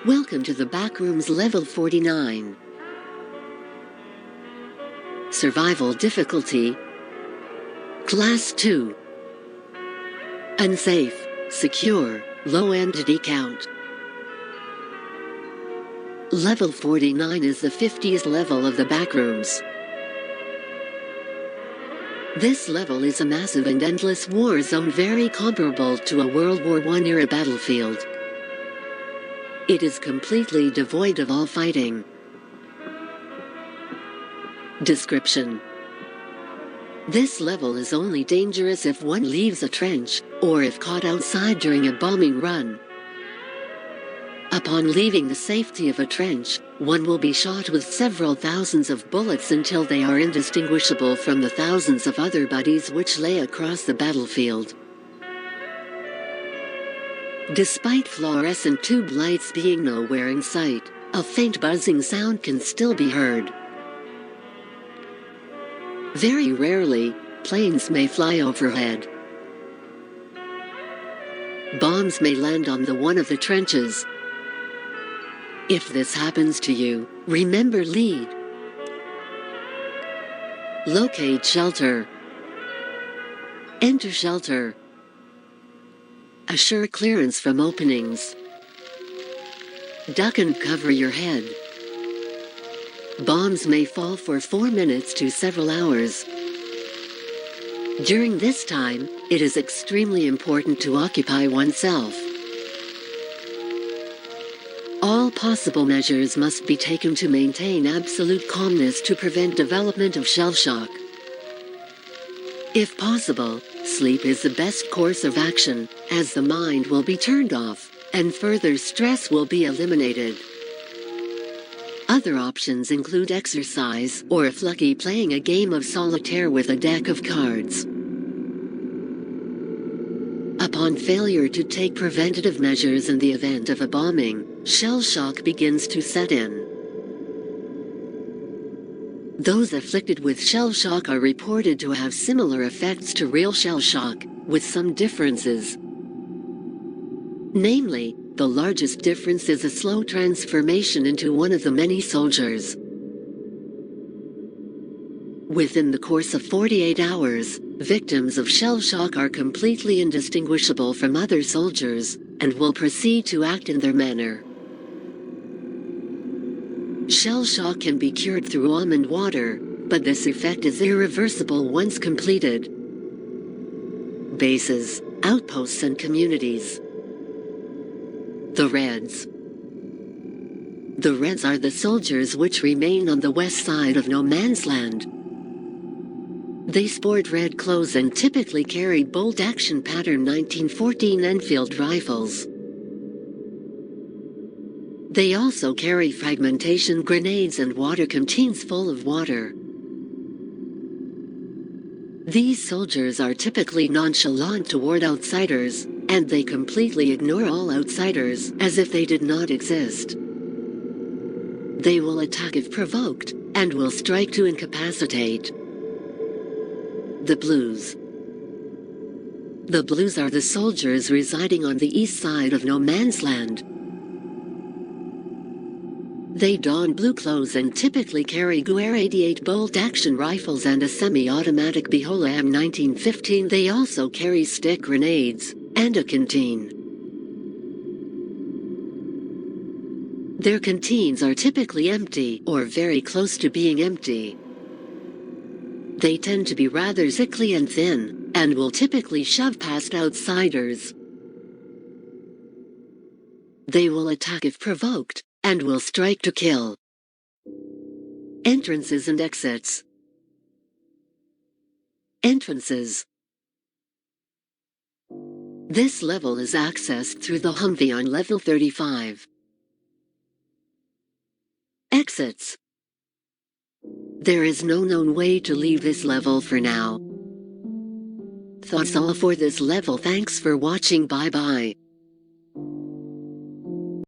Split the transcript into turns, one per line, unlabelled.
Welcome to the Backrooms level 49. Survival difficulty Class 2. Unsafe, secure, low entity count. Level 49 is the 50th level of the Backrooms. This level is a massive and endless war zone very comparable to a World War I era battlefield. It is completely devoid of all fighting. Description: this level is only dangerous if one leaves a trench, or if caught outside during a bombing run. Upon leaving the safety of a trench, one will be shot with several thousands of bullets until they are indistinguishable from the thousands of other bodies which lay across the battlefield. Despite fluorescent tube lights being nowhere in sight, a faint buzzing sound can still be heard. Very rarely, planes may fly overhead. Bombs may land on one of the trenches. If this happens to you, remember lead. Locate shelter. Enter shelter. Assure clearance from openings. Duck and cover your head. Bombs may fall for 4 minutes to several hours. During this time, it is extremely important to occupy oneself. All possible measures must be taken to maintain absolute calmness to prevent development of shell shock. If possible, sleep is the best course of action, as the mind will be turned off, and further stress will be eliminated. Other options include exercise, or if lucky, playing a game of solitaire with a deck of cards. Upon failure to take preventative measures in the event of a bombing, shell shock begins to set in. Those afflicted with shell shock are reported to have similar effects to real shell shock, with some differences. Namely, the largest difference is a slow transformation into one of the many soldiers. Within the course of 48 hours, victims of shell shock are completely indistinguishable from other soldiers, and will proceed to act in their manner. Shell shock can be cured through almond water, but this effect is irreversible once completed. Bases, outposts and communities. The Reds. The Reds are the soldiers which remain on the west side of no man's land. They sport red clothes and typically carry bolt-action pattern 1914 Enfield rifles. They also carry fragmentation grenades and water canteens full of water. These soldiers are typically nonchalant toward outsiders, and they completely ignore all outsiders as if they did not exist. They will attack if provoked, and will strike to incapacitate. The Blues. The Blues are the soldiers residing on the east side of no man's land. They don blue clothes and typically carry GUR-88 bolt-action rifles and a semi-automatic Bihola M1915. They also carry stick grenades and a canteen. Their canteens are typically empty or very close to being empty. They tend to be rather sickly and thin, and will typically shove past outsiders. They will attack if provoked, and will strike to kill. Entrances and exits. Entrances. This level is accessed through the Humvee on level 35. Exits. There is no known way to leave this level for now. That's all for this level. Thanks for watching. Bye bye.